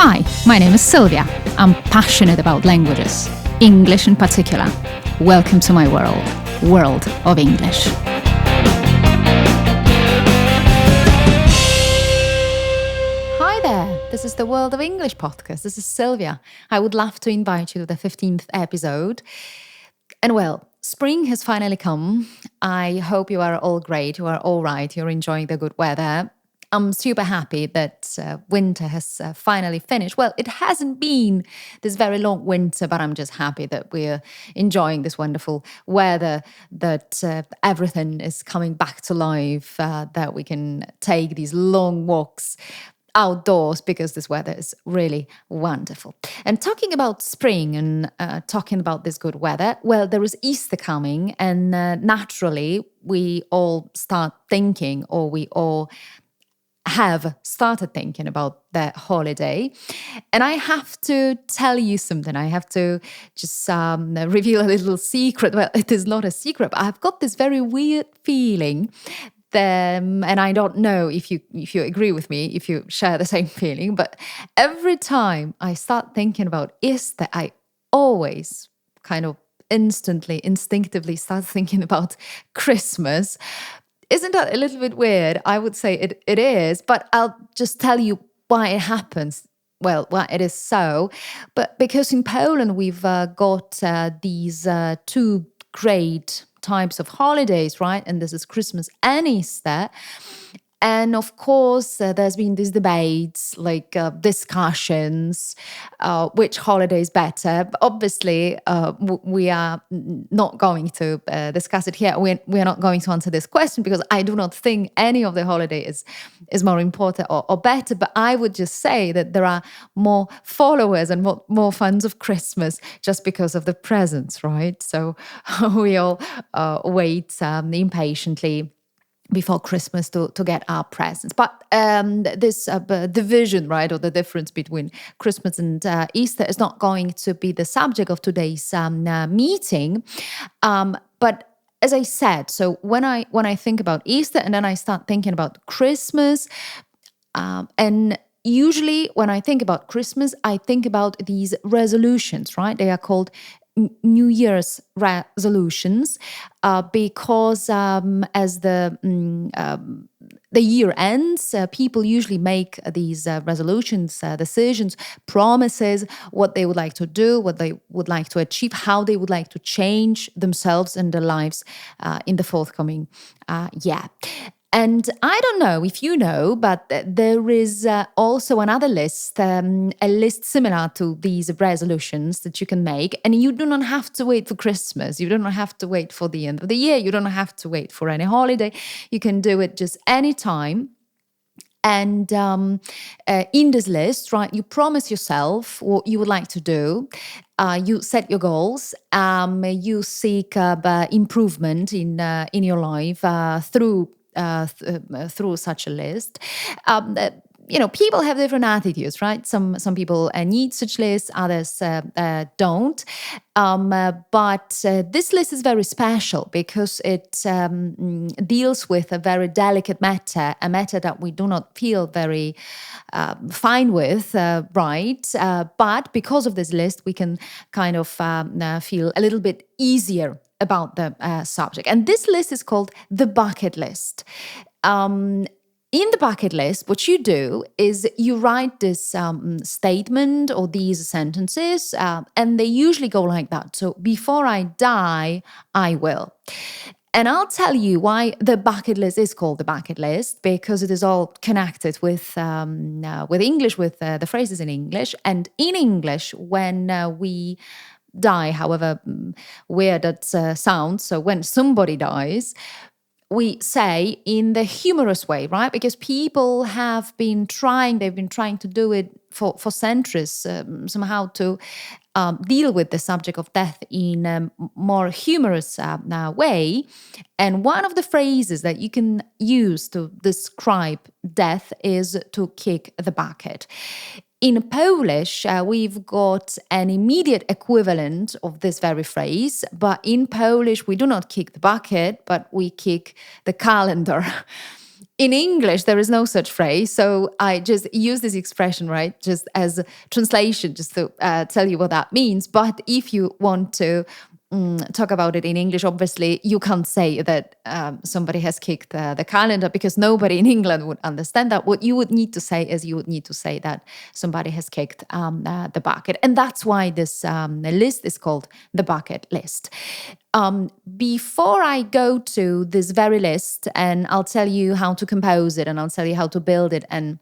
Hi, my name is Sylvia. I'm passionate about languages, English in particular. Welcome to my world of English. Hi there, this is the World of English podcast. This is Sylvia. I would love to invite you to the 15th episode. And well, spring has finally come. I hope you are all great, you are all right, you're enjoying the good weather. I'm super happy that winter has finally finished. Well, it hasn't been this very long winter, but I'm just happy that we're enjoying this wonderful weather, that everything is coming back to life, that we can take these long walks outdoors because this weather is really wonderful. And talking about spring and talking about this good weather, well, there is Easter coming, and naturally we all start thinking, or we all have started thinking about that holiday. And I have to tell you something. I have to just reveal a little secret. Well, it is not a secret, but I've got this very weird feeling. And I don't know if you agree with me, if you share the same feeling, but every time I start thinking about Easter, I always kind of instinctively start thinking about Christmas. Isn't that a little bit weird? I would say it is, but I'll just tell you why it happens. Well, why it is so. But because in Poland, we've got these two great types of holidays, right? And this is Christmas and Easter. And of course, there's been these debates, like discussions, which holiday is better. But obviously, we are not going to discuss it here. We are not going to answer this question because I do not think any of the holiday is more important or better. But I would just say that there are more followers and more fans of Christmas just because of the presents, right? So we all wait impatiently before Christmas to get our presents. But this division, right, or the difference between Christmas and Easter is not going to be the subject of today's meeting. But as I said, so when I think about Easter and then I start thinking about Christmas, and usually when I think about Christmas, I think about these resolutions, right? They are called New Year's resolutions because as the year ends, people usually make these resolutions, decisions, promises, what they would like to do, what they would like to achieve, how they would like to change themselves and their lives in the forthcoming year. And I don't know if you know, but there is also another list, a list similar to these resolutions that you can make. And you do not have to wait for Christmas. You do not have to wait for the end of the year. You don't have to wait for any holiday. You can do it just any time. And in this list, right, you promise yourself what you would like to do. You set your goals. You seek improvement in your life through such a list. People have different attitudes, right? Some people need such lists, others don't. But this list is very special because it deals with a very delicate matter, a matter that we do not feel very fine with, right? But because of this list, we can kind of feel a little bit easier about the subject. And this list is called the bucket list. In the bucket list, what you do is you write this statement or these sentences, and they usually go like that. So, before I die, I will. And I'll tell you why the bucket list is called the bucket list, because it is all connected with English, with the phrases in English. And in English, when we die, however weird that sounds, so when somebody dies, we say in the humorous way, right? Because people they've been trying to do it for centuries, somehow to deal with the subject of death in a more humorous way. And one of the phrases that you can use to describe death is to kick the bucket. In Polish, we've got an immediate equivalent of this very phrase, but in Polish, we do not kick the bucket, but we kick the calendar. in English, there is no such phrase. So I just use this expression, right, just as a translation, just to tell you what that means. But if you want to talk about it in English, obviously you can't say that somebody has kicked the calendar, because nobody in England would understand that. What you would need to say is you would need to say that somebody has kicked the bucket. And that's why this list is called the bucket list. Before I go to this very list, and I'll tell you how to compose it, and I'll tell you how to build it, and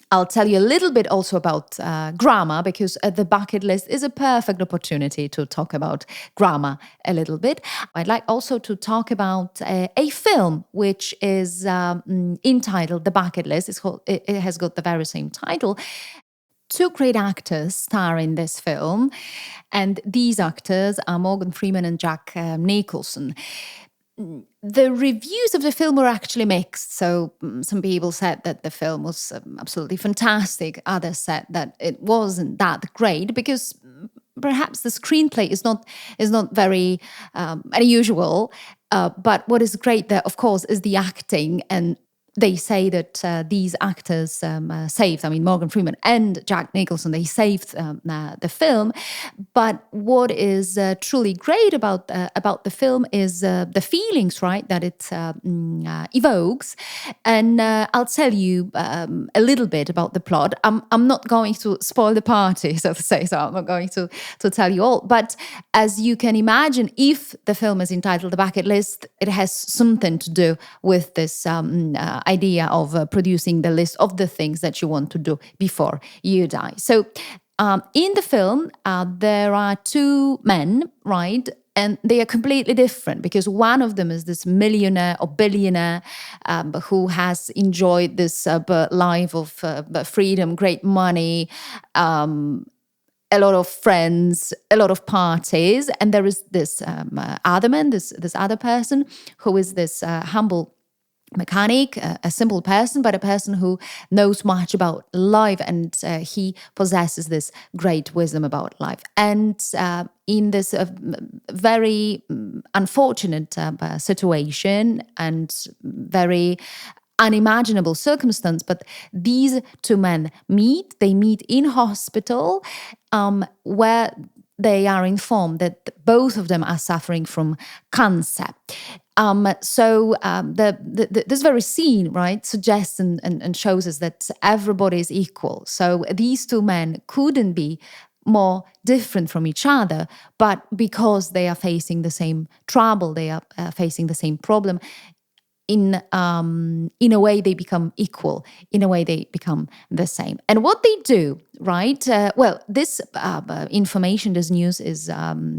I'll tell you a little bit also about grammar, because the bucket list is a perfect opportunity to talk about grammar a little bit. I'd like also to talk about a film which is entitled The Bucket List. It has got the very same title. Two great actors star in this film, and these actors are Morgan Freeman and Jack Nicholson. The reviews of the film were actually mixed. So some people said that the film was absolutely fantastic. Others said that it wasn't that great, because perhaps the screenplay is not very unusual. But what is great there, of course, is the acting. And they say that these actors saved, Morgan Freeman and Jack Nicholson, they saved the film. But what is truly great about the film is the feelings, right, that it evokes. And I'll tell you a little bit about the plot. I'm not going to spoil the party, so to say, so I'm not going to tell you all. But as you can imagine, if the film is entitled The Bucket List, it has something to do with this idea of producing the list of the things that you want to do before you die. So in the film, there are two men, right? And they are completely different, because one of them is this millionaire or billionaire who has enjoyed this life of freedom, great money, a lot of friends, a lot of parties. And there is this other man, this other person, who is this humble mechanic, a simple person, but a person who knows much about life, and he possesses this great wisdom about life. And in this very unfortunate situation and very unimaginable circumstance, but these two men meet. They meet in hospital, where they are informed that both of them are suffering from cancer. This very scene, right, suggests and shows us that everybody is equal. So these two men couldn't be more different from each other, but because they are facing the same trouble, they are facing the same problem, in a way they become equal, in a way they become the same. And what they do, right, this information, this news is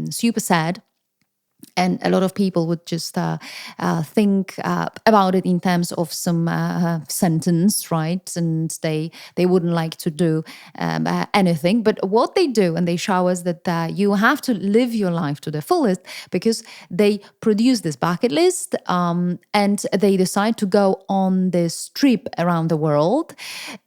super sad. And a lot of people would just think about it in terms of some sentence, right? And they wouldn't like to do anything. But what they do, and they show us that you have to live your life to the fullest, because they produce this bucket list, and they decide to go on this trip around the world.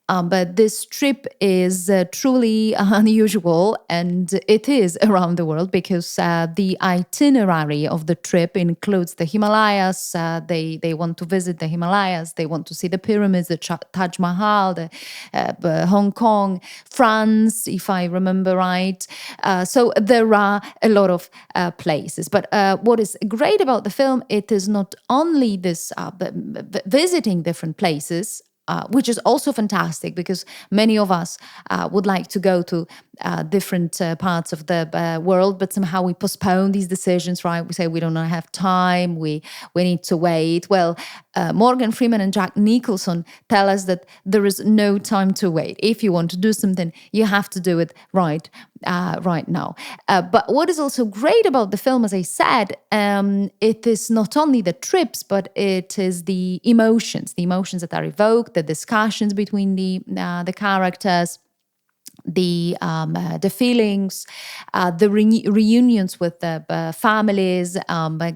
But this trip is truly unusual, and it is around the world, because the itinerary of the trip includes the Himalayas. They want to visit the Himalayas. They want to see the pyramids, the Taj Mahal, the Hong Kong, France, if I remember right. So there are a lot of places. But what is great about the film, it is not only this visiting different places, which is also fantastic, because many of us would like to go to different parts of the world, but somehow we postpone these decisions, right? We say we don't have time, we need to wait. Well, Morgan Freeman and Jack Nicholson tell us that there is no time to wait. If you want to do something, you have to do it right now. But what is also great about the film, as I said, it is not only the trips, but it is the emotions that are evoked, the discussions between the characters, the feelings, the reunions with the families,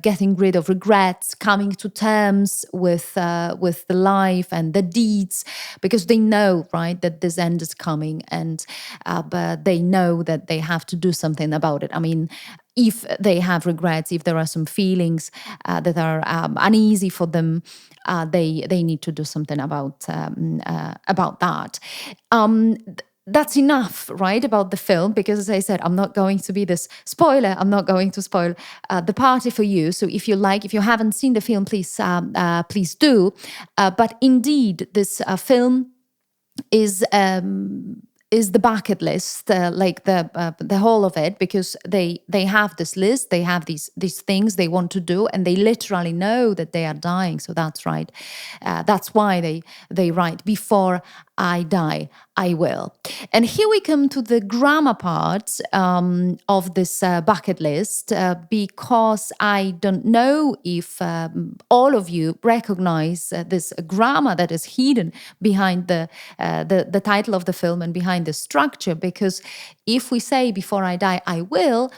getting rid of regrets, coming to terms with the life and the deeds, because they know, right, that this end is coming, and but they know that they have to do something about it. I mean, if they have regrets, if there are some feelings that are uneasy for them, they need to do something about that. That's enough, right, about the film, because as I said, I'm not going to be this spoiler. I'm not going to spoil the party for you. So if you haven't seen the film, please do. But indeed, this film is the bucket list, like the whole of it, because they have this list, they have these things they want to do, and they literally know that they are dying. So that's right. That's why they write, before I die, I will. And here we come to the grammar part of this bucket list, because I don't know if all of you recognize this grammar that is hidden behind the title of the film and behind the structure. Because if we say before I die, I will,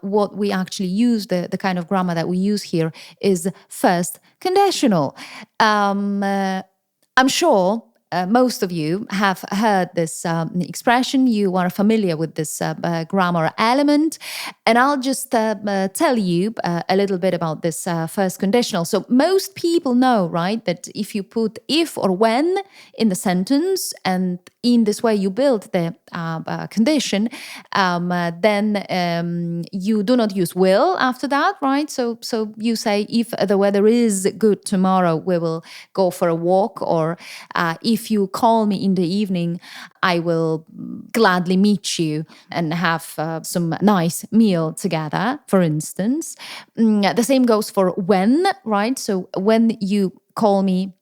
what we actually use, the kind of grammar that we use here, is first conditional. I'm sure most of you have heard this expression. You are familiar with this grammar element. And I'll just tell you a little bit about this first conditional. So most people know, right, that if you put if or when in the sentence, and in this way you build the condition, then you do not use will after that, right? So you say, if the weather is good tomorrow, we will go for a walk. Or if you call me in the evening, I will gladly meet you and have some nice meal together, for instance. The same goes for when, right? So when you call me,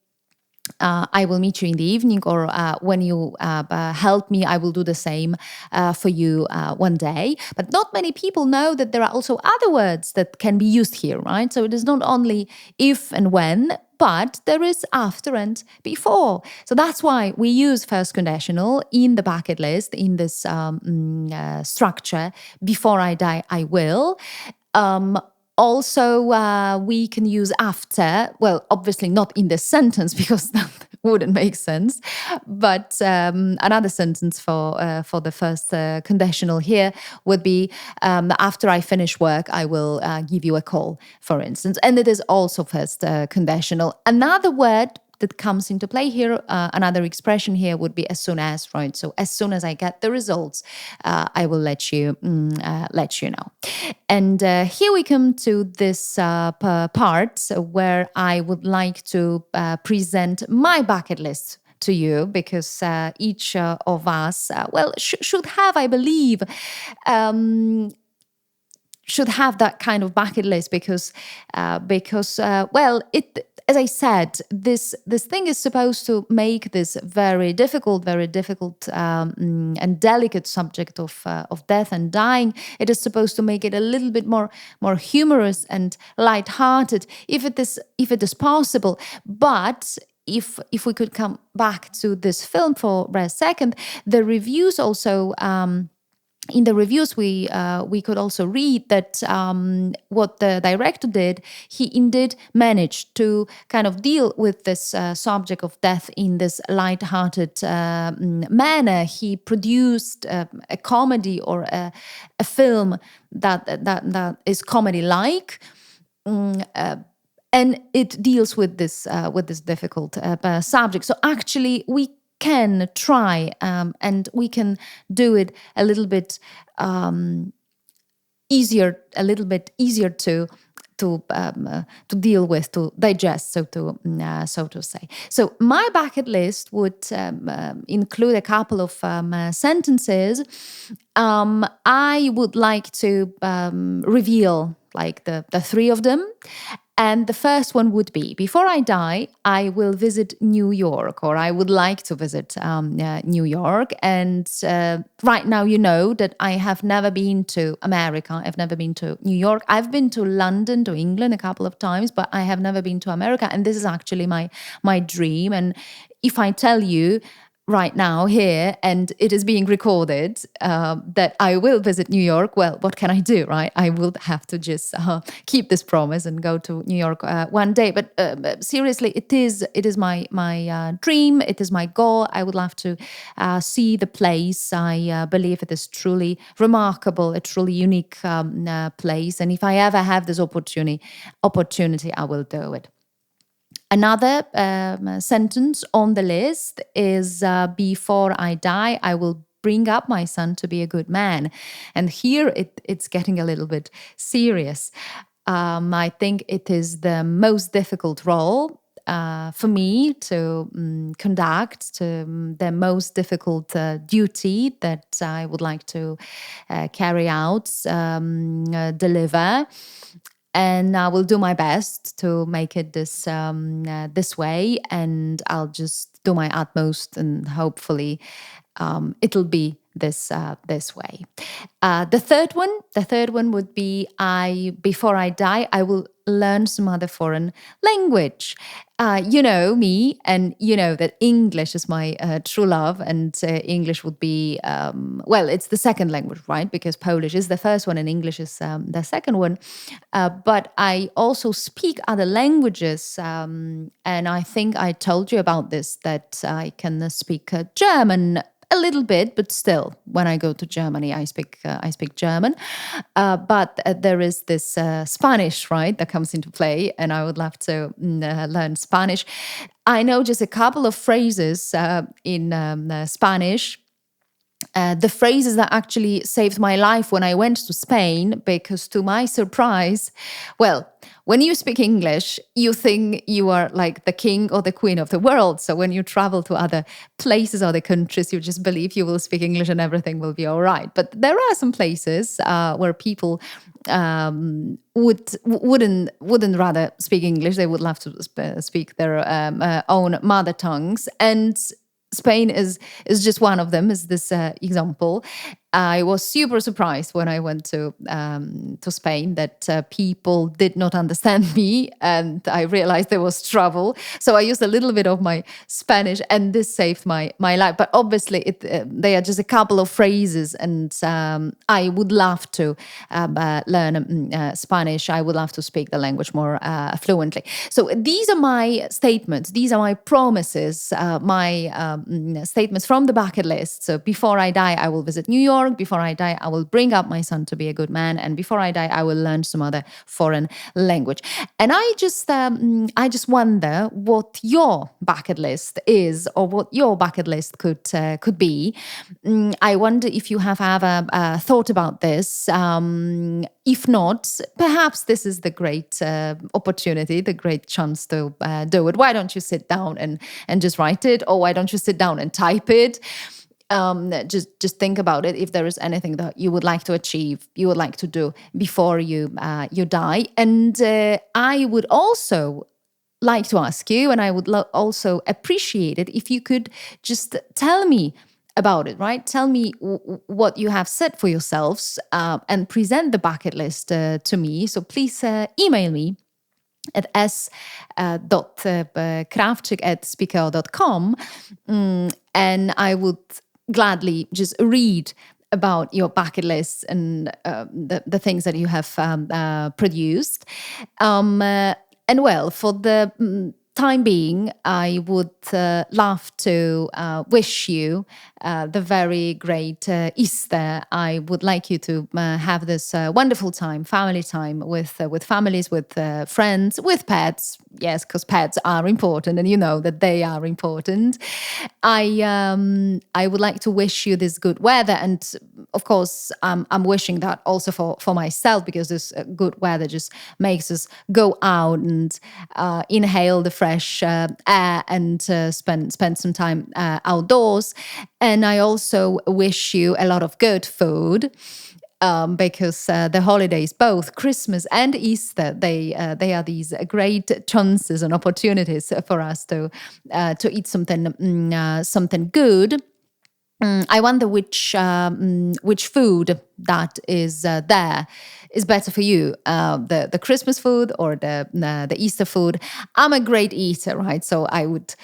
I will meet you in the evening, or when you help me, I will do the same for you one day. But not many people know that there are also other words that can be used here, right? So it is not only if and when, but there is after and before. So that's why we use first conditional in the bucket list, in this structure, before I die, I will. Also, we can use after, well, obviously not in this sentence, because that wouldn't make sense. But another sentence for the first conditional here would be, after I finish work, I will give you a call, for instance. And it is also first conditional. Another word that comes into play here, another expression here would be as soon as, right? So as soon as I get the results, I will let you know. And here we come to this part where I would like to present my bucket list to you, because each of us, should have, I believe, should have that kind of bucket list, because it, as I said, this thing is supposed to make this very difficult and delicate subject of death and dying. It is supposed to make it a little bit more humorous and lighthearted, if it is possible. But if we could come back to this film for a second, the reviews also. In the reviews, we could also read that what the director did, he indeed managed to kind of deal with this subject of death in this light-hearted manner. He produced a comedy, or a film that is comedy-like. And it deals with this difficult subject. So actually, we can try, and we can do it a little bit easier to deal with, to digest, so to say. So my bucket list would include a couple of sentences. I would like to reveal like the three of them. And the first one would be, before I die, I will visit New York, or I would like to visit New York. And right now, you know that I have never been to America. I've never been to New York. I've been to London, to England a couple of times, but I have never been to America. And this is actually my dream. And if I tell you, right now here, and it is being recorded, that I will visit New York. Well, what can I do, right? I will have to just keep this promise and go to New York one day. But seriously, it is my dream. It is my goal. I would love to see the place. I believe it is truly remarkable, a truly unique place. And if I ever have this opportunity, I will do it. Another sentence on the list is before I die, I will bring up my son to be a good man. And here it's getting a little bit serious. I think it is the most difficult role for me to conduct, the most difficult duty that I would like to carry out, deliver, and I will do my best to make it this way, and I'll just do my utmost, and hopefully, it'll be this way. The third one would be I before I die, I will learn some other foreign language. You know me, and you know that English is my true love, and English would be well, it's the second language, right? Because Polish is the first one, and English is the second one. But I also speak other languages, and I think I told you about this, that I can speak German a little bit, but still, when I go to Germany, I speak German. But there is this Spanish, right, that comes into play, and I would love to learn Spanish. I know just a couple of phrases in Spanish, the phrases that actually saved my life when I went to Spain, because to my surprise, well, when you speak English, you think you are like the king or the queen of the world. So when you travel to other places, other countries, you just believe you will speak English and everything will be all right. But there are some places where people wouldn't rather speak English. They would love to speak their own mother tongues, and Spain is just one of them, is this example. I was super surprised when I went to Spain that people did not understand me, and I realized there was trouble. So I used a little bit of my Spanish, and this saved my life. But obviously, they are just a couple of phrases, and I would love to learn Spanish. I would love to speak the language more fluently. So these are my statements. These are my promises. My statements from the bucket list. So before I die, I will visit New York. Before I die, I will bring up my son to be a good man. And before I die, I will learn some other foreign language. And I just wonder what your bucket list is, or what your bucket list could be. I wonder if you have ever thought about this. If not, perhaps this is the great opportunity, the great chance to do it. Why don't you sit down and just write it, or why don't you sit down and type it? Just think about it. If there is anything that you would like to achieve, you would like to do before you die, and I would also like to ask you, and I would also appreciate it if you could just tell me about it, right? Tell me what you have set for yourselves, and present the bucket list to me. So please email me at s.krawczyk@speako.com, and I would gladly just read about your bucket list and the things that you have produced. And well, for the time being, I would love to wish you the very great Easter. I would like you to have this wonderful family time with families, with friends, with pets. Yes, because pets are important, and you know that they are important. I would like to wish you this good weather, and of course, I'm wishing that also for myself, because this good weather just makes us go out and inhale the fresh air, and spend some time outdoors. And I also wish you a lot of good food. Because the holidays, both Christmas and Easter, they are these great chances and opportunities for us to eat something good. I wonder which food that is there is better for you, the Christmas food or the Easter food. I'm a great eater, right? So I would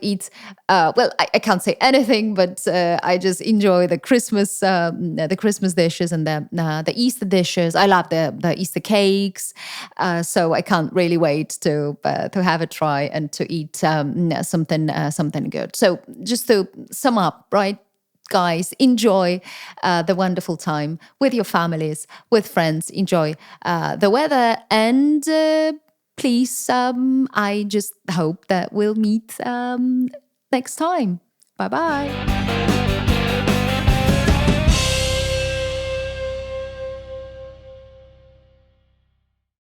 eat. I can't say anything, but I just enjoy the Christmas dishes and the Easter dishes. I love the Easter cakes, so I can't really wait to have a try and to eat something good. So just to sum up, right? Guys, enjoy the wonderful time with your families, with friends. Enjoy the weather, and please, I just hope that we'll meet next time. Bye bye.